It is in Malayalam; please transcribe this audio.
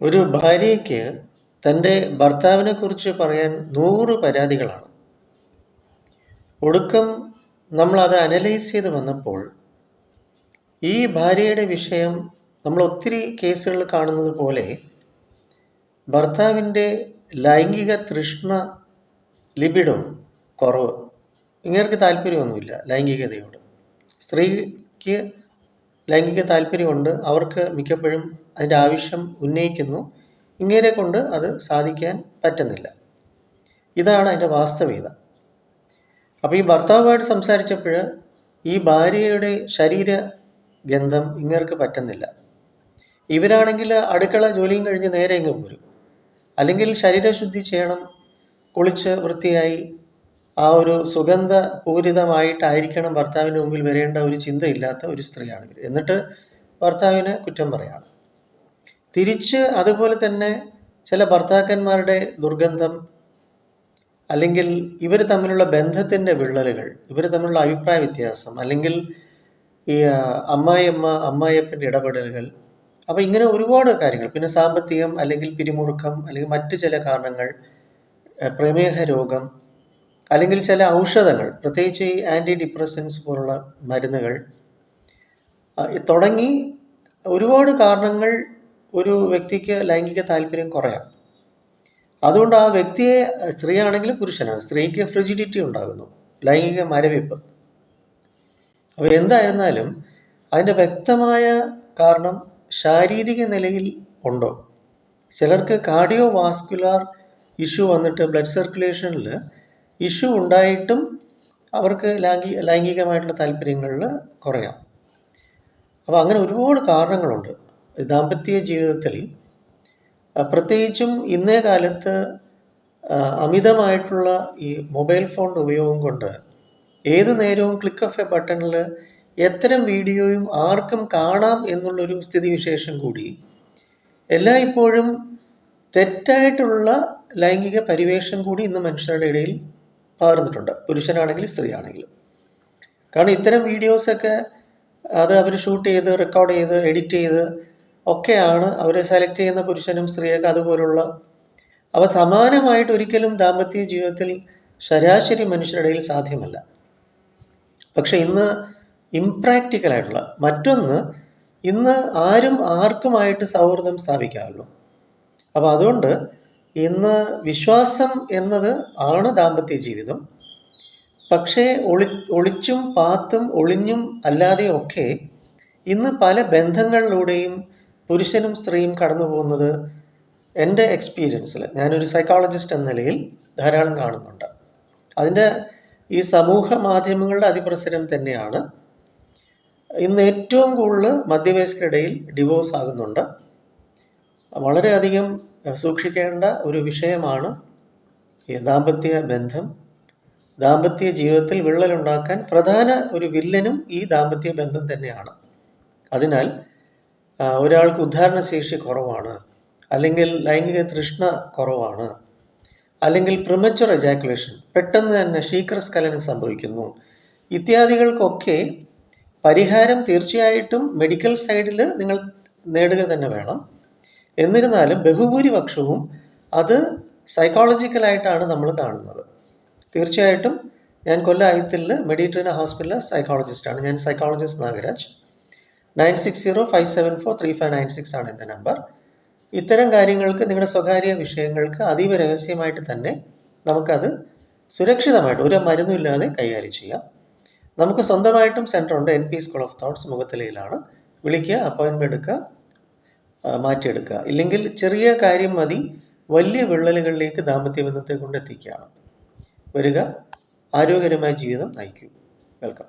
ഒരു ഭാര്യയ്ക്ക് തൻ്റെ ഭർത്താവിനെക്കുറിച്ച് പറയാൻ 100 പരാതികളാണ്. ഒടുക്കം നമ്മളത് അനലൈസ് ചെയ്ത് വന്നപ്പോൾ ഈ ഭാര്യയുടെ വിഷയം നമ്മൾ ഒത്തിരി കേസുകളിൽ കാണുന്നത് പോലെ ഭർത്താവിൻ്റെ ലൈംഗിക തൃഷ്ണ, ലിബിഡോ കുറവ്, ഇങ്ങേർക്ക് താല്പര്യമൊന്നുമില്ല ലൈംഗികതയോട്. സ്ത്രീക്ക് ലൈംഗിക താല്പര്യമുണ്ട്, അവർക്ക് മിക്കപ്പോഴും അതിൻ്റെ ആവശ്യം ഉന്നയിക്കുന്നു, ഇങ്ങേരെ കൊണ്ട് അത് സാധിക്കാൻ പറ്റുന്നില്ല. ഇതാണ് അതിൻ്റെ വാസ്തവികത. അപ്പോൾ ഈ ഭർത്താവുമായിട്ട് സംസാരിച്ചപ്പോൾ ഈ ഭാര്യയുടെ ശരീര ഗന്ധം ഇങ്ങേർക്ക് പറ്റുന്നില്ല. ഇവരാണെങ്കിൽ അടുക്കള ജോലിയും കഴിഞ്ഞ് നേരെ ഇങ്ങ് പോരും. അല്ലെങ്കിൽ ശരീരശുദ്ധി ചെയ്യണം, കുളിച്ച് വൃത്തിയായി ആ ഒരു സുഗന്ധ പൂരിതമായിട്ടായിരിക്കണം ഭർത്താവിന് മുമ്പിൽ വരേണ്ട ഒരു ചിന്തയില്ലാത്ത ഒരു സ്ത്രീയാണ് ഇവർ. എന്നിട്ട് ഭർത്താവിനെ കുറ്റം പറയാണ്. തിരിച്ച് അതുപോലെ തന്നെ ചില ഭർത്താക്കന്മാരുടെ ദുർഗന്ധം, അല്ലെങ്കിൽ ഇവർ തമ്മിലുള്ള ബന്ധത്തിൻ്റെ വിള്ളലുകൾ, ഇവർ തമ്മിലുള്ള അഭിപ്രായ വ്യത്യാസം, അല്ലെങ്കിൽ ഈ അമ്മായിയമ്മ അമ്മായിയപ്പൻ്റെ ഇടപെടലുകൾ, അപ്പോൾ ഇങ്ങനെ ഒരുപാട് കാര്യങ്ങൾ. പിന്നെ സാമ്പത്തികം, അല്ലെങ്കിൽ പിരിമുറുക്കം, അല്ലെങ്കിൽ മറ്റ് ചില കാരണങ്ങൾ, പ്രമേഹ രോഗം, അല്ലെങ്കിൽ ചില ഔഷധങ്ങൾ, പ്രത്യേകിച്ച് ഈ ആൻറ്റി ഡിപ്രസൻസ് പോലുള്ള മരുന്നുകൾ തുടങ്ങി ഒരുപാട് കാരണങ്ങൾ ഒരു വ്യക്തിക്ക് ലൈംഗിക താല്പര്യം കുറയാം. അതുകൊണ്ട് ആ വ്യക്തിയെ, സ്ത്രീയാണെങ്കിലും പുരുഷനാണ്, സ്ത്രീക്ക് ഫ്രിജിഡിറ്റി ഉണ്ടാകുന്നു, ലൈംഗിക മരവിപ്പ്. അപ്പോൾ എന്തായിരുന്നാലും അതിൻ്റെ വ്യക്തമായ കാരണം ശാരീരിക നിലയിൽ ഉണ്ടോ? ചിലർക്ക് കാർഡിയോ വാസ്കുലാർ ഇഷ്യൂ വന്നിട്ട് ബ്ലഡ് സർക്കുലേഷനിൽ ഇഷ്യൂ ഉണ്ടായിട്ടും അവർക്ക് ലൈംഗികമായിട്ടുള്ള താല്പര്യങ്ങളിൽ കുറയാം. അപ്പോൾ അങ്ങനെ ഒരുപാട് കാരണങ്ങളുണ്ട് ദാമ്പത്യ ജീവിതത്തിൽ. പ്രത്യേകിച്ചും ഇന്നേ കാലത്ത് അമിതമായിട്ടുള്ള ഈ മൊബൈൽ ഫോണിൻ്റെ ഉപയോഗം കൊണ്ട് ഏത് നേരവും ക്ലിക്ക് ഓഫ് എ ബട്ടണിൽ എത്തരം വീഡിയോയും ആർക്കും കാണാം എന്നുള്ളൊരു സ്ഥിതിവിശേഷം കൂടി എല്ലായ്പ്പോഴും തെറ്റായിട്ടുള്ള ലൈംഗിക പരിവേഷം കൂടി ഇന്ന് മനുഷ്യരുടെ ഇടയിൽ പകർന്നിട്ടുണ്ട്, പുരുഷനാണെങ്കിലും സ്ത്രീയാണെങ്കിലും. കാരണം ഇത്തരം വീഡിയോസൊക്കെ അത് അവർ ഷൂട്ട് ചെയ്ത് റെക്കോർഡ് ചെയ്ത് എഡിറ്റ് ചെയ്ത് ഒക്കെയാണ് അവർ സെലക്ട് ചെയ്യുന്ന പുരുഷനും സ്ത്രീയൊക്കെ അതുപോലുള്ള. അവ സമാനമായിട്ട് ഒരിക്കലും ദാമ്പത്യ ജീവിതത്തിൽ ശരാശരി മനുഷ്യരുടെ ഇടയിൽ സാധ്യമല്ല. പക്ഷെ ഇന്ന് ഇംപ്രാക്ടിക്കലായിട്ടുള്ള മറ്റൊന്ന്, ഇന്ന് ആരും ആർക്കുമായിട്ട് സൗഹൃദം സ്ഥാപിക്കാമല്ലോ. അപ്പോൾ അതുകൊണ്ട് ഇന്ന് വിശ്വാസം എന്നത് ആണ് ദാമ്പത്യ ജീവിതം. പക്ഷേ ഒളിച്ചും പാത്തും ഒളിഞ്ഞും അല്ലാതെയും ഒക്കെ ഇന്ന് പല ബന്ധങ്ങളിലൂടെയും പുരുഷനും സ്ത്രീയും കടന്നു പോകുന്നത് എൻ്റെ എക്സ്പീരിയൻസിൽ, ഞാനൊരു സൈക്കോളജിസ്റ്റ് എന്ന നിലയിൽ ധാരാളം കാണുന്നുണ്ട്. അതിൻ്റെ ഈ സമൂഹ മാധ്യമങ്ങളുടെ അതിപ്രസരം തന്നെയാണ് ഇന്ന് ഏറ്റവും കൂടുതൽ മധ്യവയസ്കരിടയിൽ ഡിവോഴ്സ് ആകുന്നുണ്ട്. വളരെയധികം സൂക്ഷിക്കേണ്ട ഒരു വിഷയമാണ് ഈ ദാമ്പത്യ ബന്ധം. ദാമ്പത്യ ജീവിതത്തിൽ വിള്ളലുണ്ടാക്കാൻ പ്രധാന ഒരു വില്ലനും ഈ ദാമ്പത്യ ബന്ധം തന്നെയാണ്. അതിനാൽ ഒരാൾക്ക് ഉദ്ധാരണശേഷി കുറവാണ്, അല്ലെങ്കിൽ ലൈംഗിക തൃഷ്ണ കുറവാണ്, അല്ലെങ്കിൽ പ്രിമച്വർ എജാക്കുലേഷൻ, പെട്ടെന്ന് തന്നെ ശീഘ്രസ്ഖലനം സംഭവിക്കുന്നു, ഇത്യാദികൾക്കൊക്കെ പരിഹാരം തീർച്ചയായിട്ടും മെഡിക്കൽ സൈഡിൽ നിങ്ങൾ നേടുക തന്നെ വേണം. എന്നിരുന്നാലും ബഹുഭൂരിപക്ഷവും അത് സൈക്കോളജിക്കലായിട്ടാണ് നമ്മൾ കാണുന്നത്. തീർച്ചയായിട്ടും ഞാൻ കൊല്ലം ഐത്തിൽ മെഡിറ്ററേനിയൻ ഹോസ്പിറ്റലിലെ സൈക്കോളജിസ്റ്റാണ്. ഞാൻ സൈക്കോളജിസ്റ്റ് നാഗരാജ്. 9605743596 ആണ് എൻ്റെ നമ്പർ. ഇത്തരം കാര്യങ്ങൾക്ക്, നിങ്ങളുടെ സ്വകാര്യ വിഷയങ്ങൾക്ക് അതീവ രഹസ്യമായിട്ട് തന്നെ നമുക്കത് സുരക്ഷിതമായിട്ട് ഒരു മരുന്നുമില്ലാതെ കൈകാര്യം ചെയ്യാം. നമുക്ക് സ്വന്തമായിട്ടും സെൻ്ററുണ്ട്, NP സ്കൂൾ ഓഫ് തോട്ട്സ്, മുഖത്തലയിലാണ്. വിളിക്കുക, അപ്പോയിൻമെൻ്റ് എടുക്കുക, മാറ്റിയെടുക്കുക. ഇല്ലെങ്കിൽ ചെറിയ കാര്യം മതി വലിയ വിള്ളലുകളിലേക്ക് ദാമ്പത്യ ബന്ധത്തെ കൊണ്ടെത്തിക്കുകയാണ്. വരിക, ആരോഗ്യകരമായ ജീവിതം നയിക്കൂ. വെൽക്കം.